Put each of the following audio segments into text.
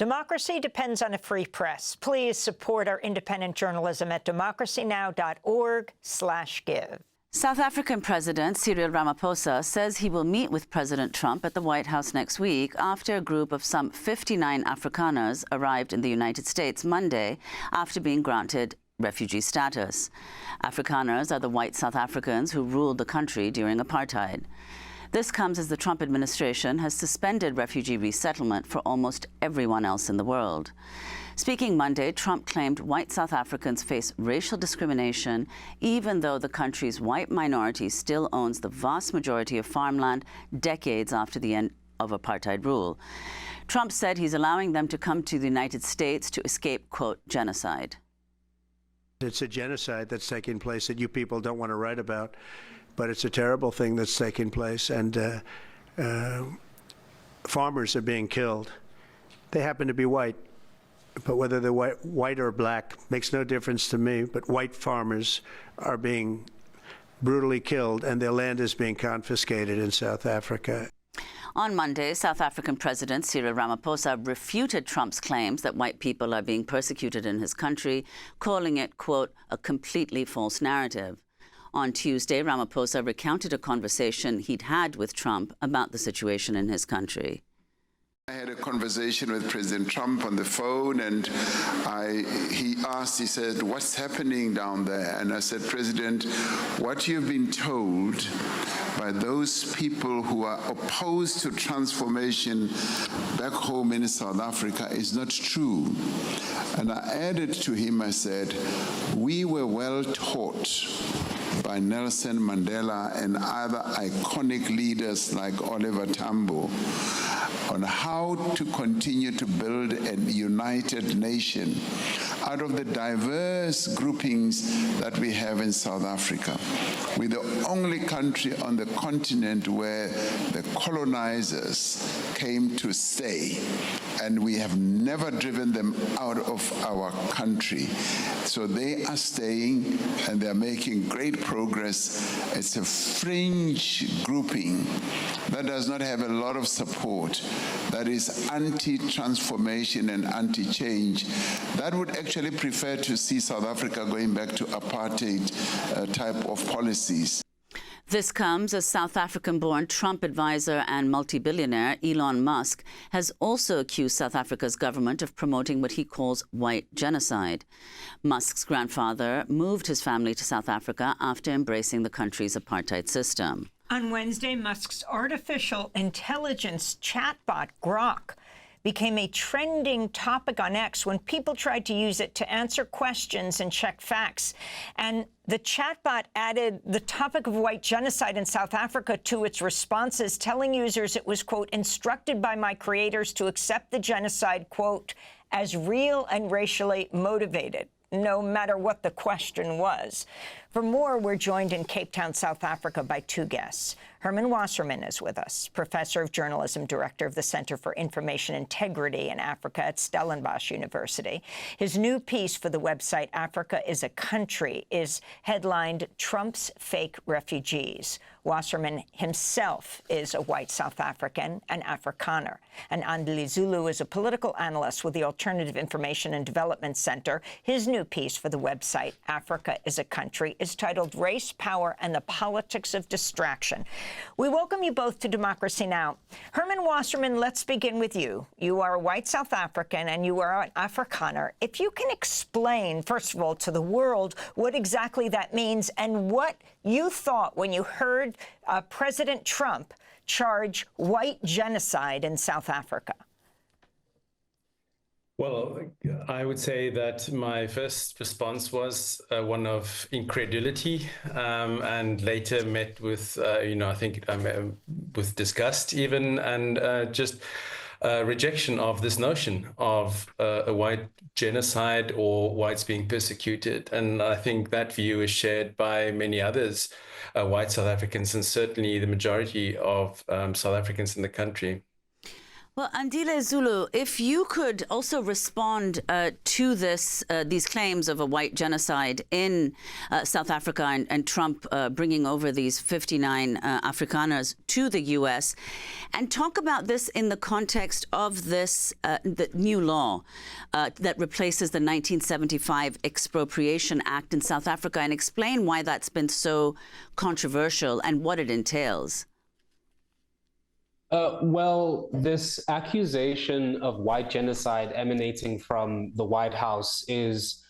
Democracy depends on a free press. Please support our independent journalism at democracynow.org/give. South African President Cyril Ramaphosa says he will meet with President Trump at the White House next week after a group of some 59 Afrikaners arrived in the United States Monday after being granted refugee status. Afrikaners are the white South Africans who ruled the country during apartheid. This comes as the Trump administration has suspended refugee resettlement for almost everyone else in the world. Speaking Monday, Trump claimed white South Africans face racial discrimination, even though the country's white minority still owns the vast majority of farmland decades after the end of apartheid rule. Trump said he's allowing them to come to the United States to escape, quote, genocide. It's a genocide that's taking place that you people don't want to write about, but it's a terrible thing that's taking place, and farmers are being killed. They happen to be white, but whether they're white or black makes no difference to me, but white farmers are being brutally killed, and their land is being confiscated in South Africa. On Monday, South African President Cyril Ramaphosa refuted Trump's claims that white people are being persecuted in his country, calling it, quote, a completely false narrative. On Tuesday, Ramaphosa recounted a conversation he'd had with Trump about the situation in his country. I had a conversation with President Trump on the phone, and he said, what's happening down there? And I said, President, what you've been told by those people who are opposed to transformation back home in South Africa is not true. And I added to him, I said, we were well taught by Nelson Mandela and other iconic leaders like Oliver Tambo on how to continue to build a united nation out of the diverse groupings that we have in South Africa. We're the only country on the continent where the colonizers came to stay, and we have never driven them out of our country. So they are staying, and they're making great progress. It's a fringe grouping that does not have a lot of support, that is anti-transformation and anti-change, that would actually prefer to see South Africa going back to apartheid type of policies. This comes as South African-born Trump advisor and multi-billionaire Elon Musk has also accused South Africa's government of promoting what he calls white genocide. Musk's grandfather moved his family to South Africa after embracing the country's apartheid system. On Wednesday, Musk's artificial intelligence chatbot, Grok, became a trending topic on X when people tried to use it to answer questions and check facts. And the chatbot added the topic of white genocide in South Africa to its responses, telling users it was, quote, instructed by my creators to accept the genocide, quote, as real and racially motivated, no matter what the question was. For more, we're joined in Cape Town, South Africa, by two guests. Herman Wasserman is with us, professor of journalism, director of the Center for Information Integrity in Africa at Stellenbosch University. His new piece for the website Africa is a Country is headlined Trump's Fake Refugees. Wasserman himself is a white South African, an Afrikaner. And Andile Zulu is a political analyst with the Alternative Information and Development Center. His new piece for the website Africa is a Country is titled Race, Power, and the Politics of Distraction. We welcome you both to Democracy Now! Herman Wasserman, let's begin with you. You are a white South African and you are an Afrikaner. If you can explain, first of all, to the world what exactly that means and what you thought when you heard President Trump charge white genocide in South Africa. Well, I would say that my first response was one of incredulity, and later met with, I think with disgust even, and just rejection of this notion of a white genocide or whites being persecuted. And I think that view is shared by many others, white South Africans, and certainly the majority of South Africans in the country. Well, Andile Zulu, if you could also respond to these claims of a white genocide in South Africa and Trump bringing over these 59 Afrikaners to the U.S., and talk about this in the context of this the new law that replaces the 1975 Expropriation Act in South Africa, and explain why that's been so controversial and what it entails. Well, this accusation of white genocide emanating from the White House is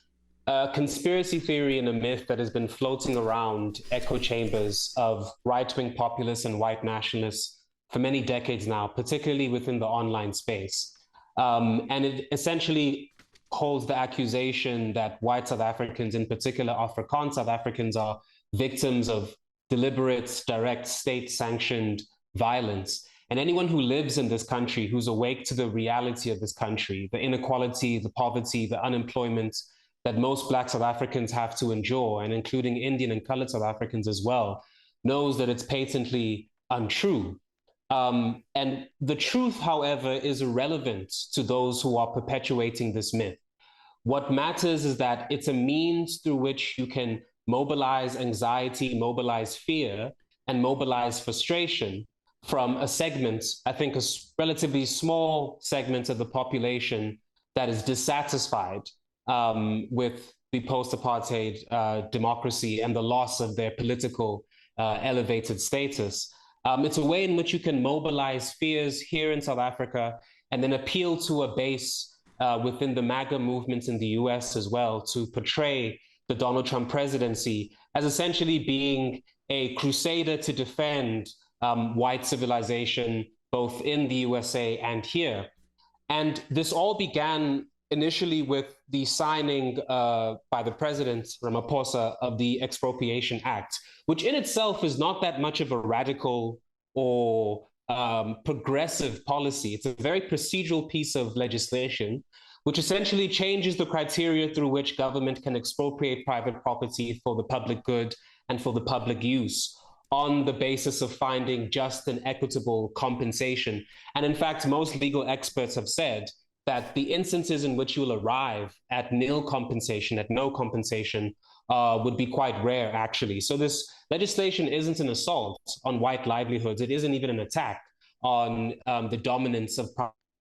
a conspiracy theory and a myth that has been floating around echo chambers of right-wing populists and white nationalists for many decades now, particularly within the online space. And it essentially holds the accusation that white South Africans, in particular Afrikaans South Africans, are victims of deliberate, direct, state-sanctioned violence. And anyone who lives in this country, who's awake to the reality of this country, the inequality, the poverty, the unemployment that most Black South Africans have to endure, and including Indian and colored South Africans as well, knows that it's patently untrue. And the truth, however, is irrelevant to those who are perpetuating this myth. What matters is that it's a means through which you can mobilize anxiety, mobilize fear, and mobilize frustration from a segment, I think a relatively small segment of the population that is dissatisfied with the post-apartheid democracy and the loss of their political elevated status. It's a way in which you can mobilize fears here in South Africa and then appeal to a base within the MAGA movement in the US as well to portray the Donald Trump presidency as essentially being a crusader to defend white civilization, both in the USA and here. And this all began initially with the signing by the president, Ramaphosa, of the Expropriation Act, which in itself is not that much of a radical or progressive policy. It's a very procedural piece of legislation, which essentially changes the criteria through which government can expropriate private property for the public good and for the public use, on the basis of finding just and equitable compensation. And in fact, most legal experts have said that the instances in which you'll arrive at nil compensation, at no compensation, would be quite rare, actually. So this legislation isn't an assault on white livelihoods. It isn't even an attack on the dominance of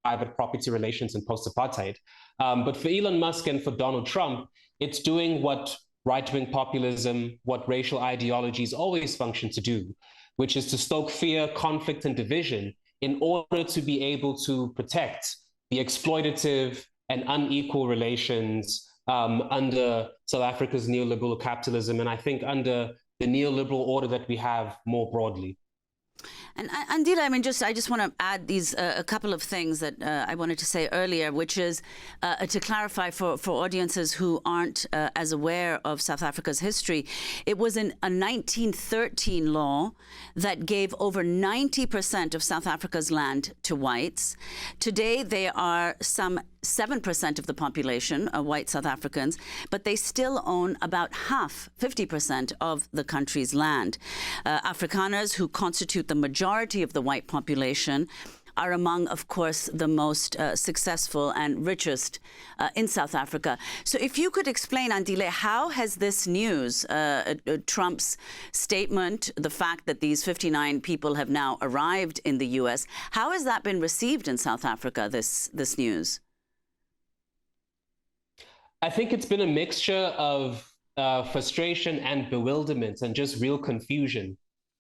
private property relations in post-apartheid. But for Elon Musk and for Donald Trump, it's doing what right-wing populism, what racial ideologies always function to do, which is to stoke fear, conflict, and division in order to be able to protect the exploitative and unequal relations under South Africa's neoliberal capitalism, and I think under the neoliberal order that we have more broadly. And Andile, I mean, I just want to add these a couple of things that I wanted to say earlier, which is to clarify for audiences who aren't as aware of South Africa's history. It was in a 1913 law that gave over 90% of South Africa's land to whites. Today, they are some 7% of the population are white South Africans, but they still own about half, 50% of the country's land. Afrikaners, who constitute the majority of the white population, are among, of course, the most successful and richest in South Africa. So if you could explain, Andile, how has this news, Trump's statement, the fact that these 59 people have now arrived in the U.S., how has that been received in South Africa, this news? I think it's been a mixture of frustration and bewilderment and just real confusion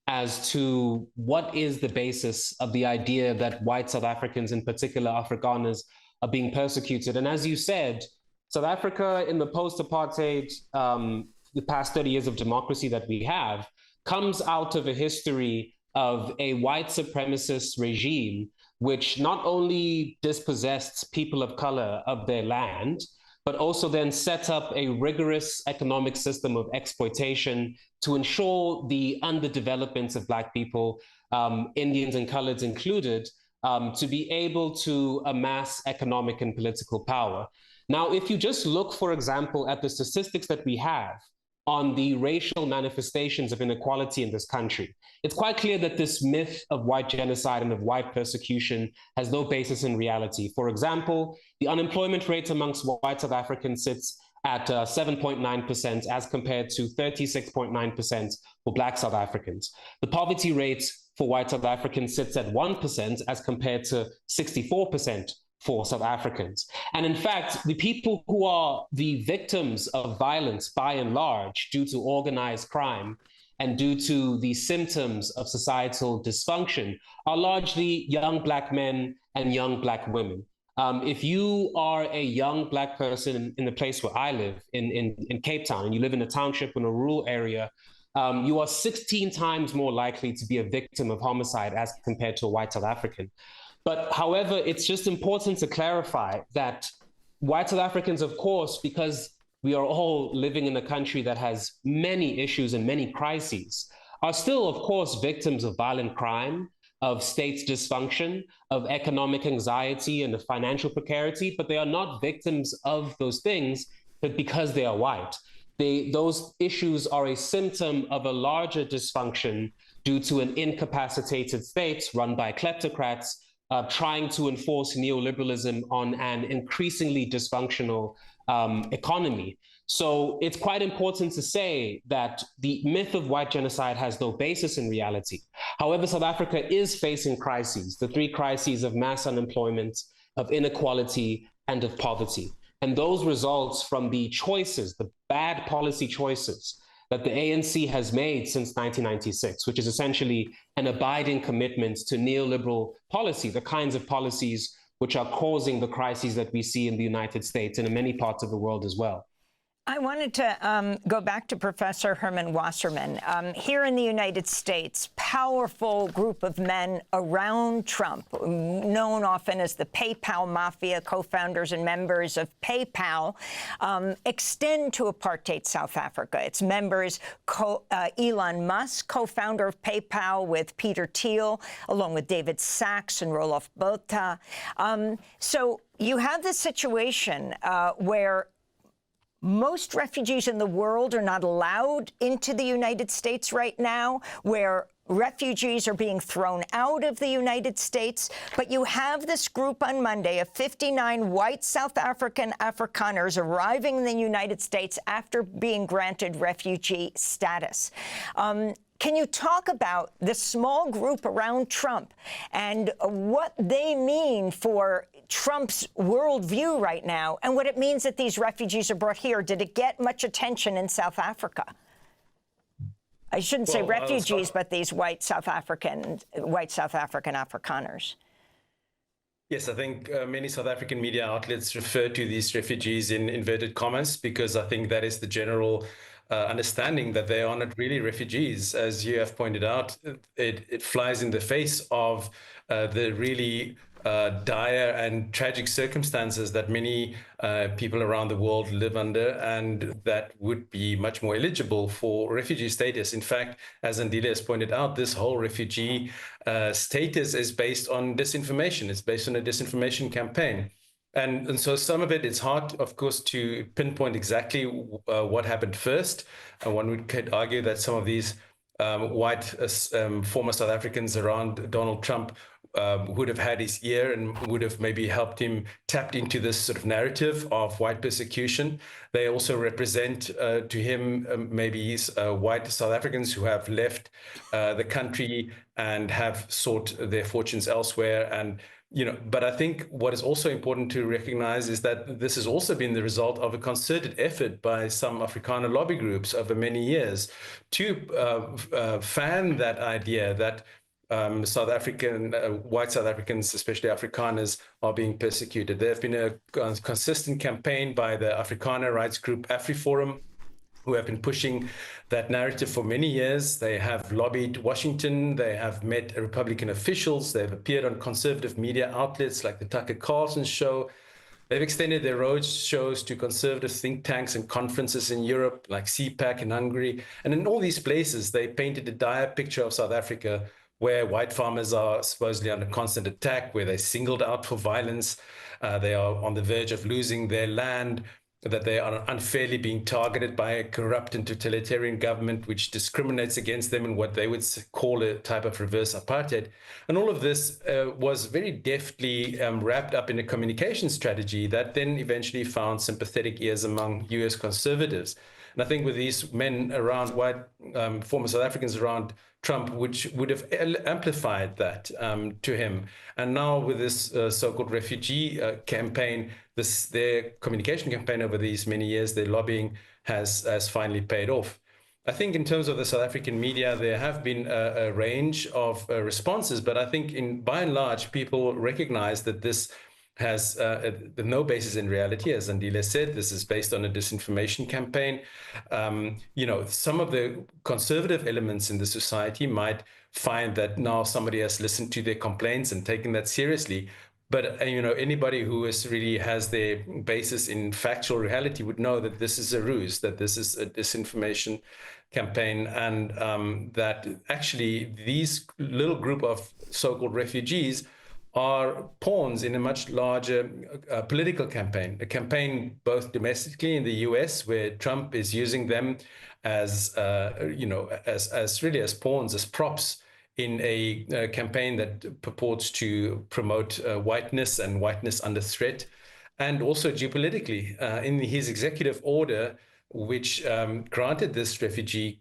as to what is the basis of the idea that white South Africans, in particular Afrikaners, are being persecuted. And as you said, South Africa in the post-apartheid, the past 30 years of democracy that we have, comes out of a history of a white supremacist regime, which not only dispossessed people of color of their land, but also then set up a rigorous economic system of exploitation to ensure the underdevelopment of Black people, Indians and coloreds included, to be able to amass economic and political power. Now, if you just look, for example, at the statistics that we have on the racial manifestations of inequality in this country. It's quite clear that this myth of white genocide and of white persecution has no basis in reality. For example, the unemployment rate amongst white South Africans sits at 7.9% as compared to 36.9% for Black South Africans. The poverty rate for white South Africans sits at 1% as compared to 64% for South Africans. And in fact, the people who are the victims of violence by and large due to organized crime and due to the symptoms of societal dysfunction are largely young Black men and young Black women. If you are a young Black person in the place where I live, in Cape Town, and you live in a township in a rural area, you are 16 times more likely to be a victim of homicide as compared to a white South African. But however, it's just important to clarify that white South Africans, of course, because we are all living in a country that has many issues and many crises, are still, of course, victims of violent crime, of state dysfunction, of economic anxiety and of financial precarity, but they are not victims of those things but because they are white. Those issues are a symptom of a larger dysfunction due to an incapacitated state run by kleptocrats trying to enforce neoliberalism on an increasingly dysfunctional economy. So it's quite important to say that the myth of white genocide has no basis in reality. However, South Africa is facing crises, the three crises of mass unemployment, of inequality, and of poverty. And those results from the choices, the bad policy choices that the ANC has made since 1996, which is essentially an abiding commitment to neoliberal policy, the kinds of policies which are causing the crises that we see in the United States and in many parts of the world as well. I wanted to go back to Professor Herman Wasserman. Here in the United States, powerful group of men around Trump, known often as the PayPal Mafia, co-founders and members of PayPal, extend to apartheid South Africa. Its members, Elon Musk, co-founder of PayPal with Peter Thiel, along with David Sachs and Roelof Botha. So you have this situation where most refugees in the world are not allowed into the United States right now, where refugees are being thrown out of the United States. But you have this group on Monday of 59 white South African Afrikaners arriving in the United States after being granted refugee status. Can you talk about this small group around Trump and what they mean for Trump's worldview right now and what it means that these refugees are brought here? Did it get much attention in South Africa? I shouldn't say refugees, but these white South African Afrikaners. Yes, I think many South African media outlets refer to these refugees in inverted commas because I think that is the general understanding that they are not really refugees. As you have pointed out, it flies in the face of the really dire and tragic circumstances that many people around the world live under, and that would be much more eligible for refugee status. In fact, as Andile has pointed out, this whole refugee status is based on disinformation. It's based on a disinformation campaign. And so some of it, it's hard, of course, to pinpoint exactly what happened first. And one could argue that some of these white former South Africans around Donald Trump would have had his ear and would have maybe helped him tap into this sort of narrative of white persecution. They also represent to him maybe white South Africans who have left the country and have sought their fortunes elsewhere. And but I think what is also important to recognize is that this has also been the result of a concerted effort by some Afrikaner lobby groups over many years to fan that idea that white South Africans, especially Afrikaners, are being persecuted. There have been a consistent campaign by the Afrikaner rights group AfriForum, who have been pushing that narrative for many years. They have lobbied Washington, they have met Republican officials, they've appeared on conservative media outlets like the Tucker Carlson show. They've extended their road shows to conservative think tanks and conferences in Europe, like CPAC in Hungary. And in all these places, they painted a dire picture of South Africa, where white farmers are supposedly under constant attack, where they're singled out for violence, they are on the verge of losing their land. that they are unfairly being targeted by a corrupt and totalitarian government which discriminates against them in what they would call a type of reverse apartheid. And all of this was very deftly wrapped up in a communication strategy that then eventually found sympathetic ears among US conservatives. And I think with these men around, former South Africans around Trump, which would have amplified that to him. And now with this so-called refugee campaign, their communication campaign over these many years, their lobbying has finally paid off. I think in terms of the South African media, there have been a range of responses, but I think by and large, people recognize that this has no basis in reality. As Andile said, this is based on a disinformation campaign. Some of the conservative elements in the society might find that now somebody has listened to their complaints and taken that seriously. But anybody who really has their basis in factual reality would know that this is a ruse, that this is a disinformation campaign, and that actually these little group of so-called refugees are pawns in a much larger political campaign, a campaign both domestically in the US, where Trump is using them as really as pawns, as props in a campaign that purports to promote whiteness and whiteness under threat, and also geopolitically. In his executive order, which granted this refugee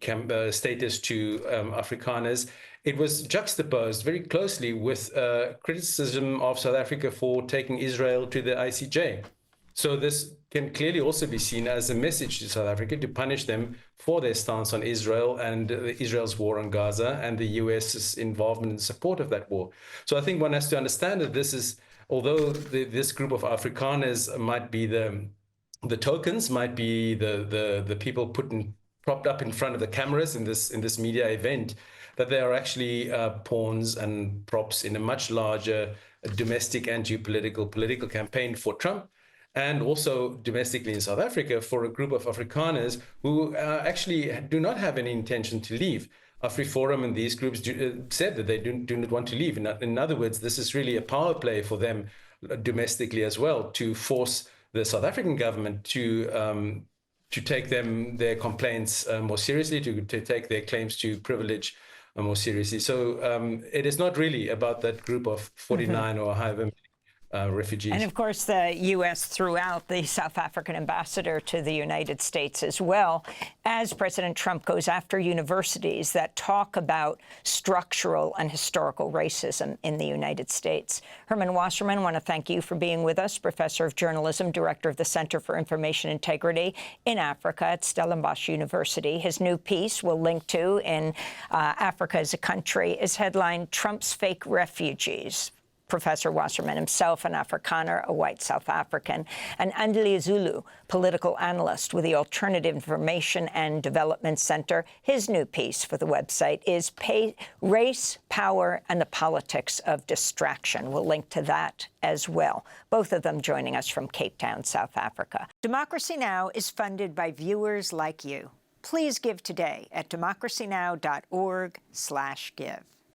status to Afrikaners, it was juxtaposed very closely with criticism of South Africa for taking Israel to the ICJ. So this can clearly also be seen as a message to South Africa to punish them for their stance on Israel and Israel's war on Gaza and the US's involvement and support of that war. So I think one has to understand that this is, although this group of Afrikaners might be the tokens, might be the people propped up in front of the cameras in this media event, that they are actually pawns and props in a much larger domestic and geopolitical political campaign for Trump, and also domestically in South Africa for a group of Afrikaners who actually do not have any intention to leave. AfriForum and these groups said that they do not want to leave. In other words, this is really a power play for them domestically as well, to force the South African government to take their complaints more seriously, to take their claims to privilege more seriously. So it is not really about that group of 49 or however many refugees. And of course, the U.S. threw out the South African ambassador to the United States as well, as President Trump goes after universities that talk about structural and historical racism in the United States. Herman Wasserman, I want to thank you for being with us, professor of journalism, director of the Center for Information Integrity in Africa at Stellenbosch University. His new piece we'll link to in Africa as a Country is headlined Trump's Fake Refugees. Professor Wasserman himself, an Afrikaner, a white South African, and Andile Zulu, political analyst with the Alternative Information and Development Center. His new piece for the website is Race, Power, and the Politics of Distraction. We'll link to that as well. Both of them joining us from Cape Town, South Africa. Democracy Now! Is funded by viewers like you. Please give today at democracynow.org/give.